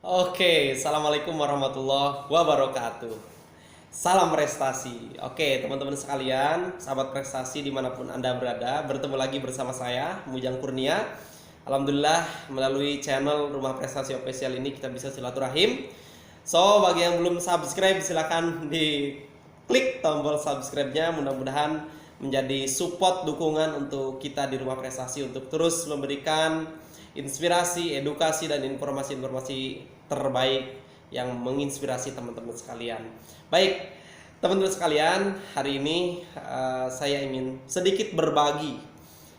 Oke, assalamualaikum warahmatullahi wabarakatuh. Salam prestasi. Oke, teman-teman sekalian, sahabat prestasi dimanapun Anda berada, bertemu lagi bersama saya, Mujang Kurnia. Alhamdulillah, melalui channel Rumah Prestasi Official ini kita bisa silaturahim. So, bagi yang belum subscribe, silakan di klik tombol subscribe-nya. Mudah-mudahan menjadi support dukungan untuk kita di Rumah Prestasi untuk terus memberikan inspirasi, edukasi, dan informasi-informasi terbaik yang menginspirasi teman-teman sekalian. Baik, teman-teman sekalian, hari ini saya ingin sedikit berbagi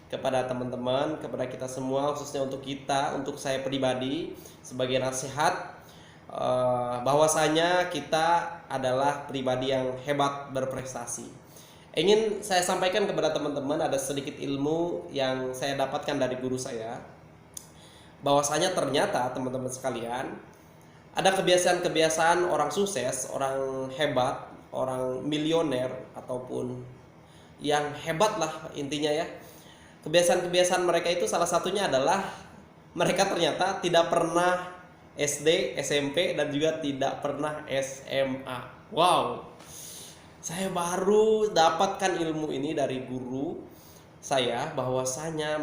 kepada teman-teman, kepada kita semua, khususnya untuk kita, untuk saya pribadi, sebagai nasihat bahwasanya kita adalah pribadi yang hebat berprestasi. Ingin saya sampaikan kepada teman-teman ada sedikit ilmu yang saya dapatkan dari guru saya, bahwasanya ternyata teman-teman sekalian ada kebiasaan-kebiasaan orang sukses, orang hebat, orang milioner ataupun yang hebat lah intinya ya. Kebiasaan-kebiasaan mereka itu salah satunya adalah mereka ternyata tidak pernah SD, SMP, dan juga tidak pernah SMA. Wow, saya baru dapatkan ilmu ini dari guru saya, bahwasanya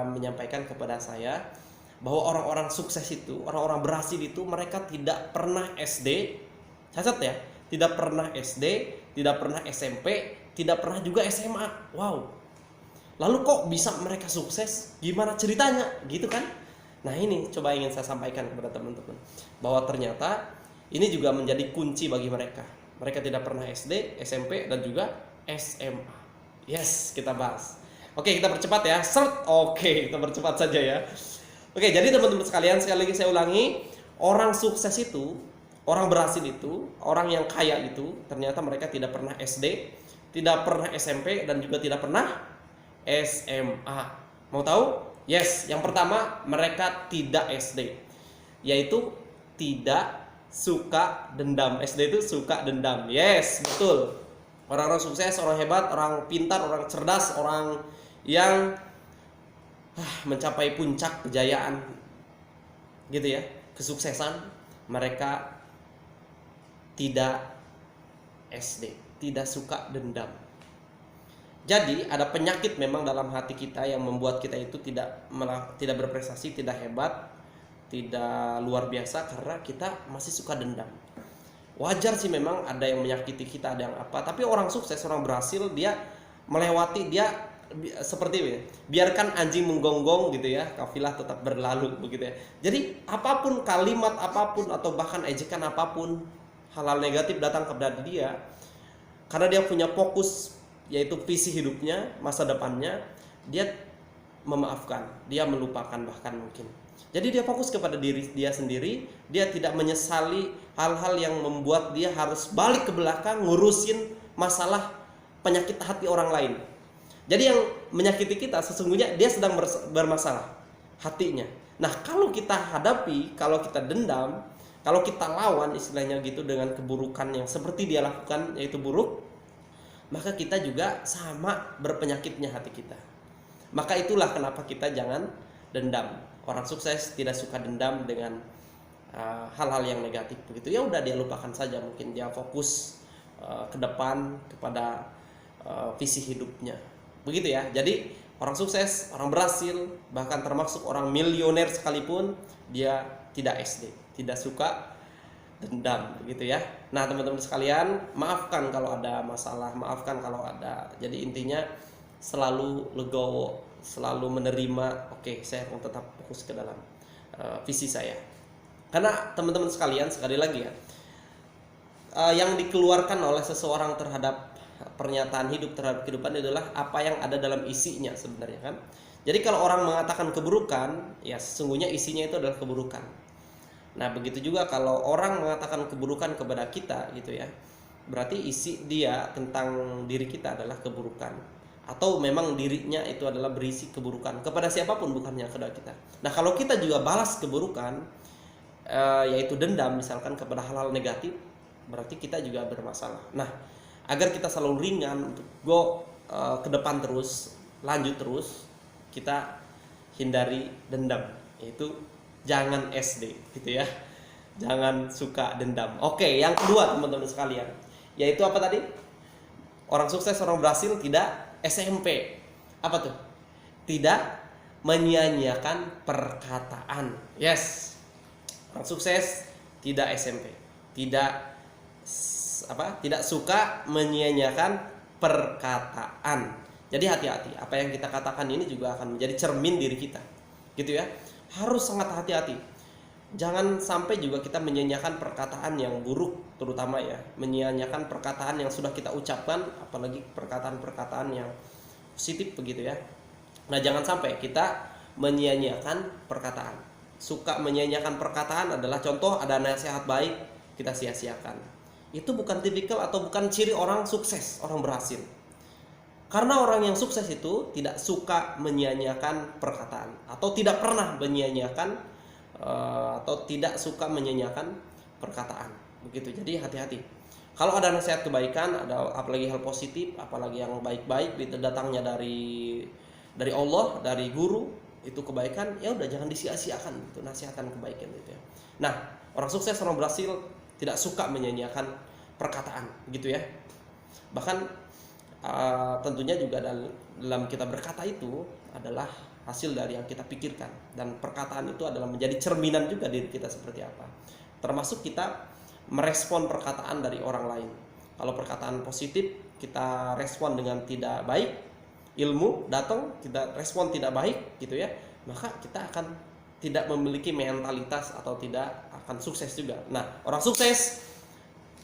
menyampaikan kepada saya bahwa orang-orang sukses itu, orang-orang berhasil itu, mereka tidak pernah SD, catat ya, tidak pernah SD, tidak pernah SMP, tidak pernah juga SMA. Wow, lalu kok bisa mereka sukses? Gimana ceritanya? Gitu kan? Nah, ini coba ingin saya sampaikan kepada teman-teman, bahwa ternyata ini juga menjadi kunci bagi mereka. Mereka tidak pernah SD, SMP, dan juga SMA. Yes, kita bahas. Oke, kita percepat ya. Oke, kita percepat saja ya. Oke, jadi teman-teman sekalian, sekali lagi saya ulangi, orang sukses itu, orang berhasil itu, orang yang kaya itu, ternyata mereka tidak pernah SD, tidak pernah SMP, dan juga tidak pernah SMA. Mau tahu? Yes, yang pertama, mereka tidak SD, yaitu tidak suka dendam. SD itu suka dendam. Yes, betul. Orang-orang sukses, orang hebat, orang pintar, orang cerdas, orang yang mencapai puncak kejayaan gitu ya, kesuksesan, mereka tidak SD, tidak suka dendam. Jadi ada penyakit memang dalam hati kita yang membuat kita itu tidak berprestasi, tidak hebat, tidak luar biasa, karena kita masih suka dendam. Wajar sih memang ada yang menyakiti kita, ada yang apa, tapi orang sukses, orang berhasil, dia melewati, dia seperti ini, biarkan anjing menggonggong gitu ya, kafilah tetap berlalu begitu ya. Jadi apapun kalimat apapun atau bahkan ejekan apapun, hal-hal negatif datang kepada dia, karena dia punya fokus, yaitu visi hidupnya, masa depannya, dia memaafkan, dia melupakan bahkan mungkin. Jadi dia fokus kepada diri dia sendiri, dia tidak menyesali hal-hal yang membuat dia harus balik ke belakang ngurusin masalah penyakit hati orang lain. Jadi yang menyakiti kita sesungguhnya dia sedang bermasalah hatinya. Nah, kalau kita hadapi, kalau kita dendam, kalau kita lawan istilahnya gitu dengan keburukan yang seperti dia lakukan, yaitu buruk, maka kita juga sama berpenyakitnya hati kita. Maka itulah kenapa kita jangan dendam. Orang sukses tidak suka dendam dengan hal-hal yang negatif begitu. Ya udah, dia lupakan saja, mungkin dia fokus ke depan kepada visi hidupnya. Begitu ya. Jadi orang sukses, orang berhasil, bahkan termasuk orang milioner sekalipun, dia tidak SD, tidak suka dendam begitu ya. Nah, teman-teman sekalian, maafkan kalau ada masalah, maafkan kalau ada. Jadi intinya selalu legowo, selalu menerima. Oke, saya akan tetap fokus ke dalam visi saya. Karena teman-teman sekalian, sekali lagi ya, yang dikeluarkan oleh seseorang terhadap pernyataan hidup, terhadap kehidupan adalah apa yang ada dalam isinya sebenarnya kan. Jadi kalau orang mengatakan keburukan, ya sesungguhnya isinya itu adalah keburukan. Nah, begitu juga kalau orang mengatakan keburukan kepada kita gitu ya, berarti isi dia tentang diri kita adalah keburukan, atau memang dirinya itu adalah berisi keburukan kepada siapapun, bukannya kepada kita. Nah, kalau kita juga balas keburukan, yaitu dendam misalkan kepada hal-hal negatif, berarti kita juga bermasalah. Nah, agar kita selalu ringan untuk go ke depan terus, lanjut terus, kita hindari dendam, yaitu jangan SD gitu ya. Jangan suka dendam. Oke, yang kedua teman-teman sekalian, yaitu apa tadi? Orang sukses, orang berhasil tidak SMP. Apa tuh? Tidak menyia-nyiakan perkataan. Yes. Orang sukses tidak SMP. Tidak suka menyia-nyiakan perkataan. Jadi hati-hati. Apa yang kita katakan ini juga akan menjadi cermin diri kita. Gitu ya. Harus sangat hati-hati. Jangan sampai juga kita menyia-nyiakan perkataan yang buruk, terutama ya, menyia-nyiakan perkataan yang sudah kita ucapkan, apalagi perkataan-perkataan yang positif begitu ya. Nah, jangan sampai kita menyia-nyiakan perkataan. Suka menyia-nyiakan perkataan adalah contoh ada nasihat baik kita sia-siakan. Itu bukan tipikal atau bukan ciri orang sukses, orang berhasil. Karena orang yang sukses itu tidak suka menyia-nyiakan perkataan atau tidak pernah menyia-nyiakan atau tidak suka menyanyiakan perkataan begitu. Jadi hati-hati kalau ada nasihat kebaikan, ada apalagi hal positif, apalagi yang baik-baik itu datangnya dari Allah, dari guru, itu kebaikan, ya udah jangan disia-siakan itu nasihatkan kebaikan itu ya. Nah, orang sukses, orang berhasil tidak suka menyanyiakan perkataan gitu ya. Bahkan tentunya juga dalam kita berkata itu adalah hasil dari yang kita pikirkan, dan perkataan itu adalah menjadi cerminan juga diri kita seperti apa. Termasuk kita merespon perkataan dari orang lain. Kalau perkataan positif kita respon dengan tidak baik, ilmu datang kita respon tidak baik gitu ya, maka kita akan tidak memiliki mentalitas atau tidak akan sukses juga. Nah, orang sukses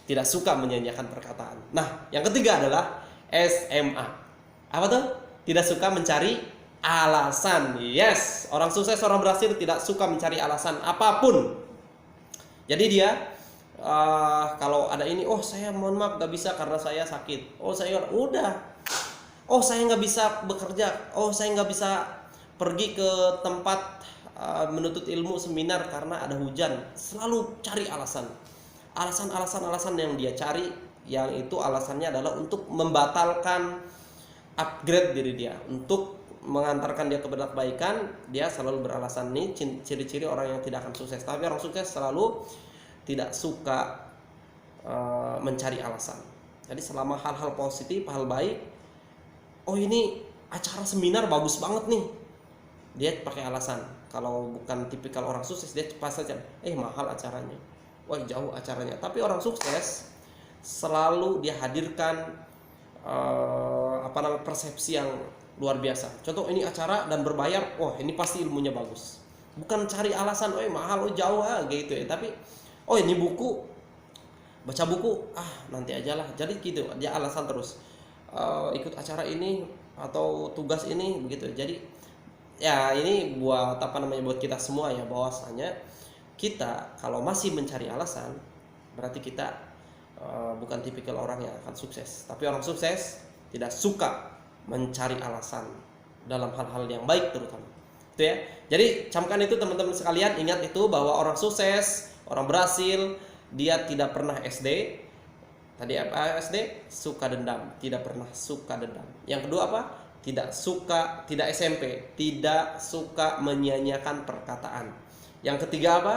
tidak suka menyanyiakan perkataan. Nah, yang ketiga adalah SMA. Apa tuh? Tidak suka mencari alasan. Yes, orang sukses, orang berhasil tidak suka mencari alasan apapun. Jadi dia kalau ada ini, oh saya mohon maaf gak bisa karena saya sakit. Oh saya udah. Oh saya nggak bisa bekerja. Oh saya nggak bisa pergi ke tempat menuntut ilmu seminar karena ada hujan. Selalu cari alasan. Alasan yang dia cari, yang itu alasannya adalah untuk membatalkan upgrade diri dia, untuk mengantarkan dia ke kebaikan. Dia selalu beralasan. Nih ciri-ciri orang yang tidak akan sukses. Tapi orang sukses selalu tidak suka mencari alasan. Jadi selama hal-hal positif, hal baik, oh ini acara seminar bagus banget nih, dia pakai alasan. Kalau bukan tipikal orang sukses, dia pas saja mahal acaranya, wah jauh acaranya. Tapi orang sukses selalu dia hadirkan persepsi yang luar biasa. Contoh ini acara dan berbayar, wah ini pasti ilmunya bagus. Bukan cari alasan, mahal, jauh gitu ya. Tapi ini buku, baca buku, nanti aja lah. Jadi gitu, dia alasan terus. Ikut acara ini atau tugas ini begitu. Jadi ya ini buat buat kita semua ya, bahwasanya kita kalau masih mencari alasan berarti kita bukan tipikal orang yang akan sukses. Tapi orang sukses tidak suka mencari alasan dalam hal-hal yang baik terutama. Itu ya. Jadi camkan itu teman-teman sekalian, ingat itu bahwa orang sukses, orang berhasil, dia tidak pernah SD. Tadi apa SD? Suka dendam, tidak pernah suka dendam. Yang kedua apa? Tidak SMP, tidak suka menyia-nyiakan perkataan. Yang ketiga apa?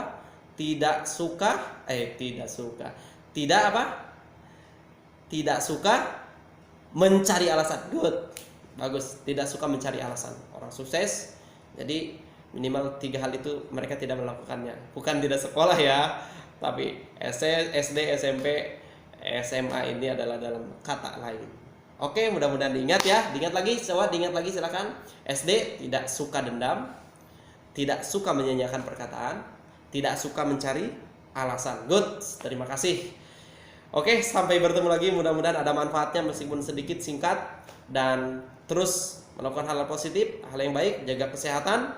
Tidak suka mencari alasan. Good. Bagus, tidak suka mencari alasan. Orang sukses, jadi minimal 3 hal itu mereka tidak melakukannya. Bukan tidak sekolah ya, tapi SD, SMP, SMA ini adalah dalam kata lain. Oke, mudah-mudahan diingat ya. Diingat lagi silakan. SD tidak suka dendam, tidak suka menyanyiakan perkataan, tidak suka mencari alasan. Good, terima kasih. Oke, sampai bertemu lagi. Mudah-mudahan ada manfaatnya meskipun sedikit, singkat, dan terus melakukan hal positif, hal yang baik, jaga kesehatan,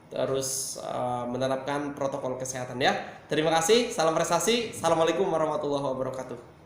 terus menerapkan protokol kesehatan ya. Terima kasih, salam prestasi. Assalamualaikum warahmatullahi wabarakatuh.